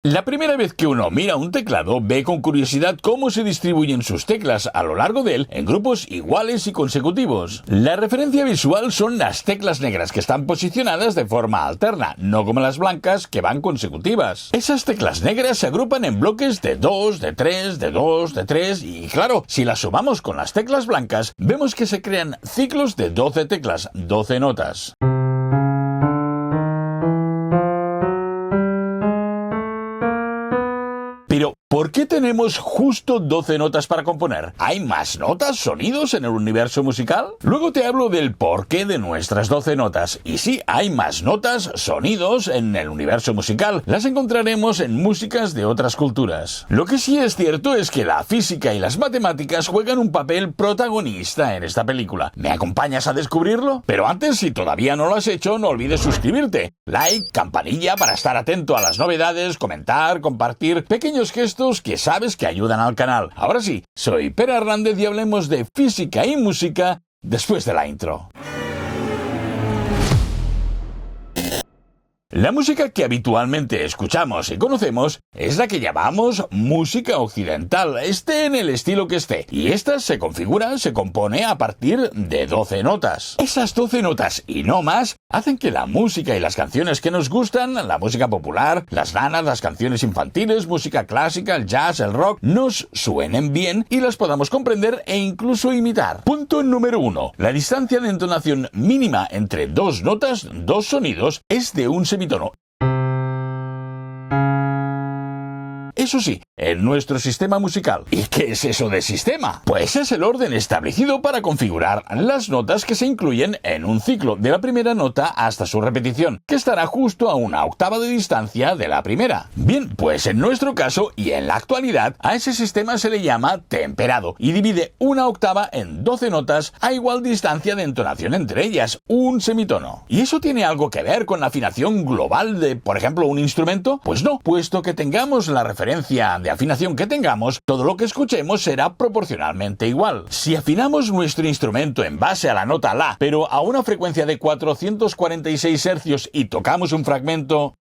La primera vez que uno mira un teclado, ve con curiosidad cómo se distribuyen sus teclas a lo largo de él en grupos iguales y consecutivos. La referencia visual son las teclas negras que están posicionadas de forma alterna, no como las blancas que van consecutivas. Esas teclas negras se agrupan en bloques de 2, de 3, de 2, de 3 y claro, si las sumamos con las teclas blancas, vemos que se crean ciclos de 12 teclas, 12 notas. Pero, ¿por qué tenemos justo 12 notas para componer? ¿Hay más notas, sonidos en el universo musical? Luego te hablo del porqué de nuestras 12 notas. Y sí, hay más notas, sonidos en el universo musical. Las encontraremos en músicas de otras culturas. Lo que sí es cierto es que la física y las matemáticas juegan un papel protagonista en esta película. ¿Me acompañas a descubrirlo? Pero antes, si todavía no lo has hecho, no olvides suscribirte. Like, campanilla para estar atento a las novedades, comentar, compartir, pequeños gestos que sabes que ayudan al canal. Ahora sí, soy Pere Hernández y hablemos de física y música después de la intro. La música que habitualmente escuchamos y conocemos es la que llamamos música occidental, esté en el estilo que esté, y esta se compone a partir de 12 notas. Esas 12 notas y no más hacen que la música y las canciones que nos gustan, la música popular, las nanas, las canciones infantiles, música clásica, el jazz, el rock, nos suenen bien y las podamos comprender e incluso imitar. Punto número 1. La distancia de entonación mínima entre dos notas, dos sonidos, es de un semitono. Eso sí, en nuestro sistema musical. ¿Y qué es eso de sistema? Pues es el orden establecido para configurar las notas que se incluyen en un ciclo, de la primera nota hasta su repetición, que estará justo a una octava de distancia de la primera. Bien, pues en nuestro caso y en la actualidad, a ese sistema se le llama temperado y divide una octava en 12 notas a igual distancia de entonación entre ellas, un semitono. ¿Y eso tiene algo que ver con la afinación global de, por ejemplo, un instrumento? Pues no, puesto que tengamos la referencia de afinación que tengamos, todo lo que escuchemos será proporcionalmente igual. Si afinamos nuestro instrumento en base a la nota La, pero a una frecuencia de 446 Hz y tocamos un fragmento...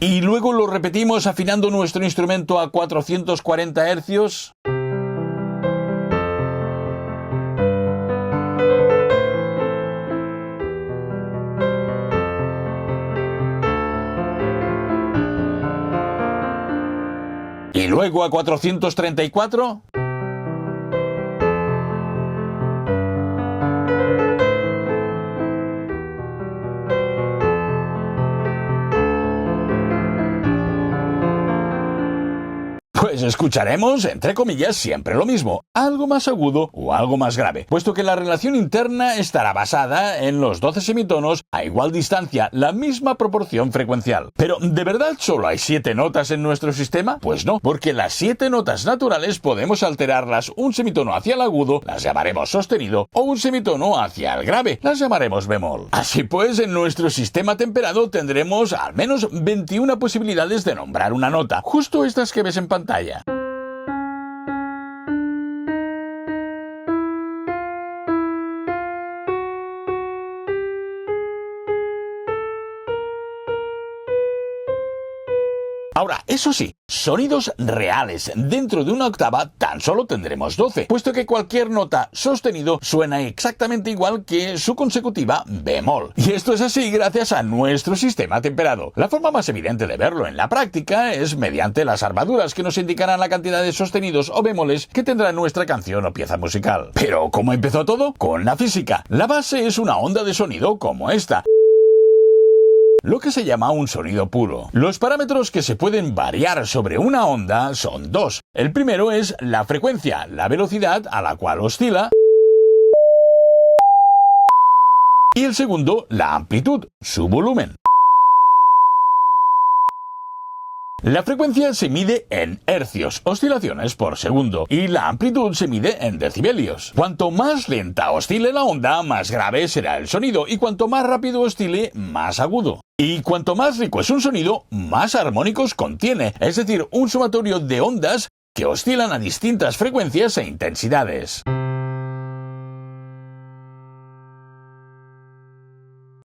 y luego lo repetimos afinando nuestro instrumento a 440 Hz... y luego a 434... pues escucharemos, entre comillas, siempre lo mismo, algo más agudo o algo más grave, puesto que la relación interna estará basada en los 12 semitonos a igual distancia, la misma proporción frecuencial. Pero, ¿de verdad solo hay 7 notas en nuestro sistema? Pues no, porque las 7 notas naturales podemos alterarlas un semitono hacia el agudo, las llamaremos sostenido, o un semitono hacia el grave, las llamaremos bemol. Así pues, en nuestro sistema temperado tendremos al menos 21 posibilidades de nombrar una nota, justo estas que ves en pantalla. Ahora, eso sí, sonidos reales dentro de una octava tan solo tendremos 12, puesto que cualquier nota sostenido suena exactamente igual que su consecutiva bemol. Y esto es así gracias a nuestro sistema temperado. La forma más evidente de verlo en la práctica es mediante las armaduras que nos indicarán la cantidad de sostenidos o bemoles que tendrá nuestra canción o pieza musical. Pero, ¿cómo empezó todo? Con la física. La base es una onda de sonido como esta, lo que se llama un sonido puro. Los parámetros que se pueden variar sobre una onda son dos. El primero es la frecuencia, la velocidad a la cual oscila, y el segundo, la amplitud, su volumen. La frecuencia se mide en hercios, oscilaciones por segundo, y la amplitud se mide en decibelios. Cuanto más lenta oscile la onda, más grave será el sonido, y cuanto más rápido oscile, más agudo. Y cuanto más rico es un sonido, más armónicos contiene, es decir, un sumatorio de ondas que oscilan a distintas frecuencias e intensidades.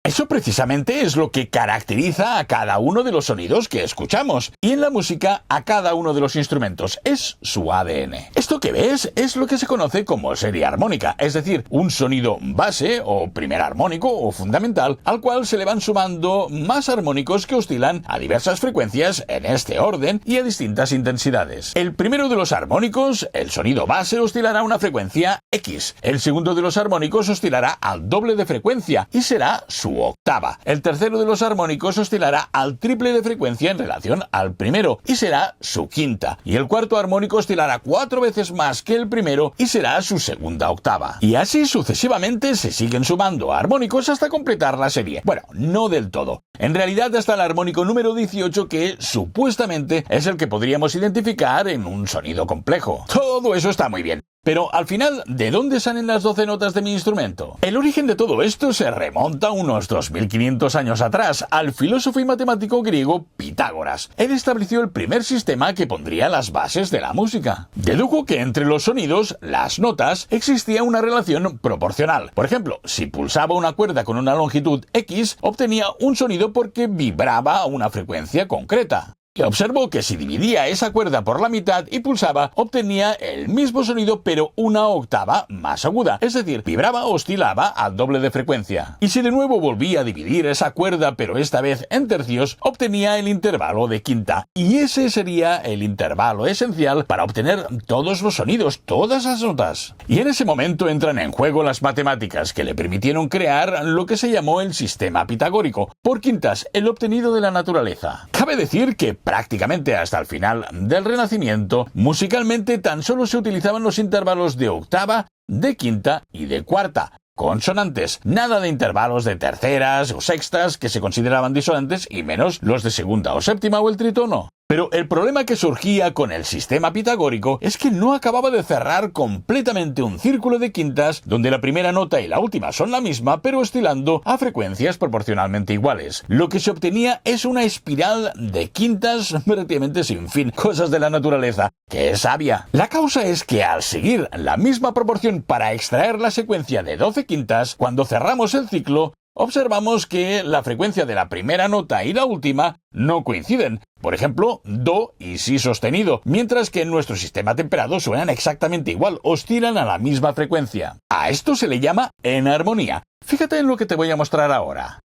Eso precisamente es lo que caracteriza a cada uno de los sonidos que escuchamos, y en la música a cada uno de los instrumentos. Es su ADN. Esto que ves es lo que se conoce como serie armónica, es decir, un sonido base o primer armónico o fundamental al cual se le van sumando más armónicos que oscilan a diversas frecuencias en este orden y a distintas intensidades. El primero de los armónicos, el sonido base, oscilará a una frecuencia X. El segundo de los armónicos oscilará al doble de frecuencia y será su octava. El tercero de los armónicos oscilará al triple de frecuencia en relación al primero y será su quinta. Y el cuarto armónico oscilará 4 veces más que el primero y será su segunda octava. Y así sucesivamente se siguen sumando armónicos hasta completar la serie. Bueno, no del todo. En realidad hasta el armónico número 18, que supuestamente es el que podríamos identificar en un sonido complejo. Todo eso está muy bien. Pero al final, ¿de dónde salen las 12 notas de mi instrumento? El origen de todo esto se remonta unos 2500 años atrás, al filósofo y matemático griego Pitágoras. Él estableció el primer sistema que pondría las bases de la música. Dedujo que entre los sonidos, las notas, existía una relación proporcional. Por ejemplo, si pulsaba una cuerda con una longitud X, obtenía un sonido porque vibraba a una frecuencia concreta. Y observó que si dividía esa cuerda por la mitad y pulsaba, obtenía el mismo sonido pero una octava más aguda, es decir, vibraba o oscilaba al doble de frecuencia. Y si de nuevo volvía a dividir esa cuerda pero esta vez en tercios, obtenía el intervalo de quinta. Y ese sería el intervalo esencial para obtener todos los sonidos, todas las notas. Y en ese momento entran en juego las matemáticas que le permitieron crear lo que se llamó el sistema pitagórico, por quintas, el obtenido de la naturaleza. Cabe decir que prácticamente hasta el final del Renacimiento, musicalmente tan solo se utilizaban los intervalos de octava, de quinta y de cuarta, consonantes, nada de intervalos de terceras o sextas que se consideraban disonantes y menos los de segunda o séptima o el tritono. Pero el problema que surgía con el sistema pitagórico es que no acababa de cerrar completamente un círculo de quintas donde la primera nota y la última son la misma pero oscilando a frecuencias proporcionalmente iguales. Lo que se obtenía es una espiral de quintas prácticamente sin fin, cosas de la naturaleza, que es sabia. La causa es que al seguir la misma proporción para extraer la secuencia de 12 quintas, cuando cerramos el ciclo, observamos que la frecuencia de la primera nota y la última no coinciden. Por ejemplo, do y si sostenido, mientras que en nuestro sistema temperado suenan exactamente igual, oscilan a la misma frecuencia. A esto se le llama enarmonía. Fíjate en lo que te voy a mostrar ahora.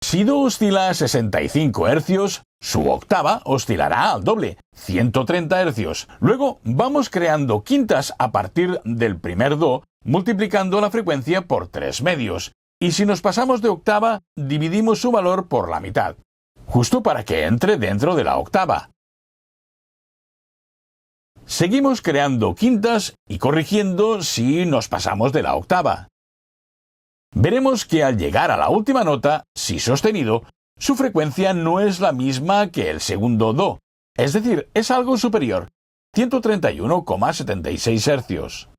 Si do oscila a 65 Hz, su octava oscilará al doble, 130 Hz. Luego vamos creando quintas a partir del primer do, multiplicando la frecuencia por 3 medios. Y si nos pasamos de octava, dividimos su valor por la mitad, justo para que entre dentro de la octava. Seguimos creando quintas y corrigiendo si nos pasamos de la octava. Veremos que al llegar a la última nota, si sostenido, su frecuencia no es la misma que el segundo do, es decir, es algo superior, 131,76 Hz.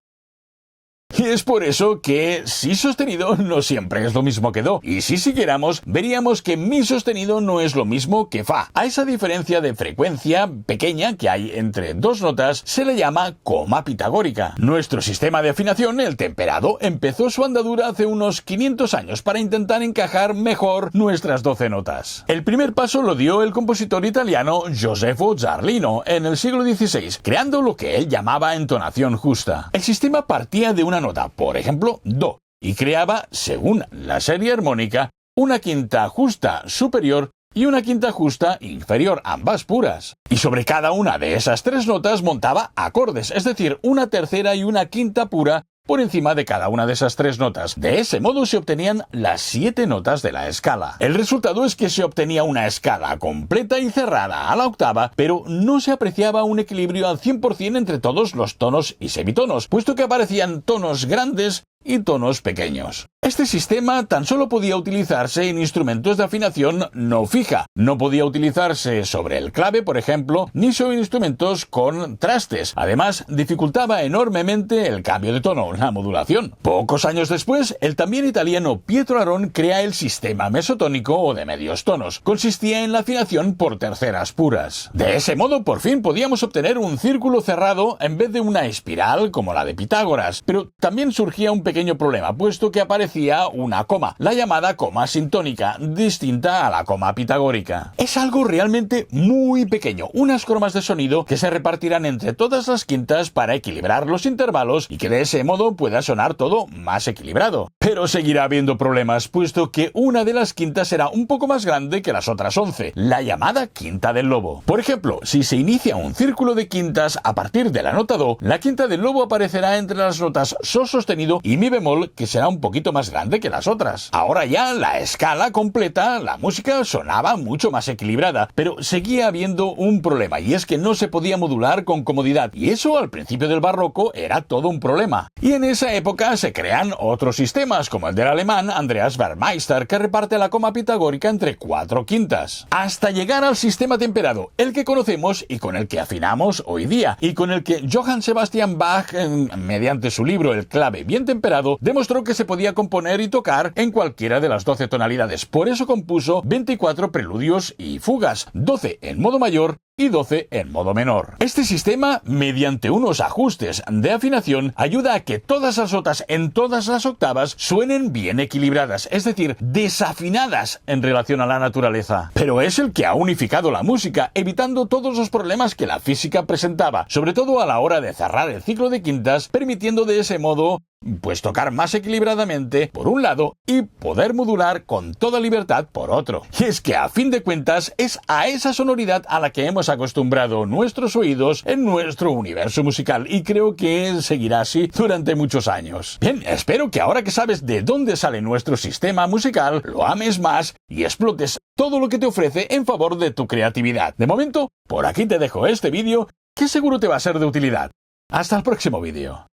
Y es por eso que si sostenido no siempre es lo mismo que do. Y si siguiéramos, veríamos que mi sostenido no es lo mismo que fa. A esa diferencia de frecuencia pequeña que hay entre dos notas se le llama coma pitagórica. Nuestro sistema de afinación, el temperado, empezó su andadura hace unos 500 años para intentar encajar mejor nuestras 12 notas. El primer paso lo dio el compositor italiano Josefo Zarlino en el siglo XVI, creando lo que él llamaba entonación justa. El sistema partía de una nota, por ejemplo, do, y creaba, según la serie armónica, una quinta justa superior y una quinta justa inferior, ambas puras. Y sobre cada una de esas tres notas montaba acordes, es decir, una tercera y una quinta pura por encima de cada una de esas tres notas. De ese modo se obtenían las 7 notas de la escala. El resultado es que se obtenía una escala completa y cerrada a la octava, pero no se apreciaba un equilibrio al 100% entre todos los tonos y semitonos, puesto que aparecían tonos grandes y tonos pequeños. Este sistema tan solo podía utilizarse en instrumentos de afinación no fija. No podía utilizarse sobre el clave, por ejemplo, ni sobre instrumentos con trastes. Además, dificultaba enormemente el cambio de tono, la modulación. Pocos años después, el también italiano Pietro Aron crea el sistema mesotónico o de medios tonos. Consistía en la afinación por terceras puras. De ese modo, por fin podíamos obtener un círculo cerrado en vez de una espiral como la de Pitágoras. Pero también surgía un pequeño problema, puesto que aparecía una coma, la llamada coma sintónica, distinta a la coma pitagórica. Es algo realmente muy pequeño, unas cromas de sonido que se repartirán entre todas las quintas para equilibrar los intervalos y que de ese modo pueda sonar todo más equilibrado. Pero seguirá habiendo problemas, puesto que una de las quintas será un poco más grande que las otras 11, la llamada quinta del lobo. Por ejemplo, si se inicia un círculo de quintas a partir de la nota do, la quinta del lobo aparecerá entre las notas so sostenido y mi bemol, que será un poquito más grande que las otras. Ahora ya la escala completa, la música sonaba mucho más equilibrada, pero seguía habiendo un problema, y es que no se podía modular con comodidad, y eso al principio del barroco era todo un problema. Y en esa época se crean otros sistemas, como el del alemán Andreas Wermeister, que reparte la coma pitagórica entre 4 quintas, hasta llegar al sistema temperado, el que conocemos y con el que afinamos hoy día, y con el que Johann Sebastian Bach, mediante su libro El clave bien temperado, demostró que se podía componer y tocar en cualquiera de las 12 tonalidades. Por eso compuso 24 preludios y fugas, 12 en modo mayor y 12 en modo menor. Este sistema, mediante unos ajustes de afinación, ayuda a que todas las notas en todas las octavas suenen bien equilibradas, es decir, desafinadas en relación a la naturaleza. Pero es el que ha unificado la música, evitando todos los problemas que la física presentaba, sobre todo a la hora de cerrar el ciclo de quintas, permitiendo de ese modo pues tocar más equilibradamente por un lado y poder modular con toda libertad por otro. Y es que a fin de cuentas es a esa sonoridad a la que hemos acostumbrado nuestros oídos en nuestro universo musical, y creo que seguirá así durante muchos años. Bien, espero que ahora que sabes de dónde sale nuestro sistema musical, lo ames más y explotes todo lo que te ofrece en favor de tu creatividad. De momento, por aquí te dejo este vídeo que seguro te va a ser de utilidad. Hasta el próximo vídeo.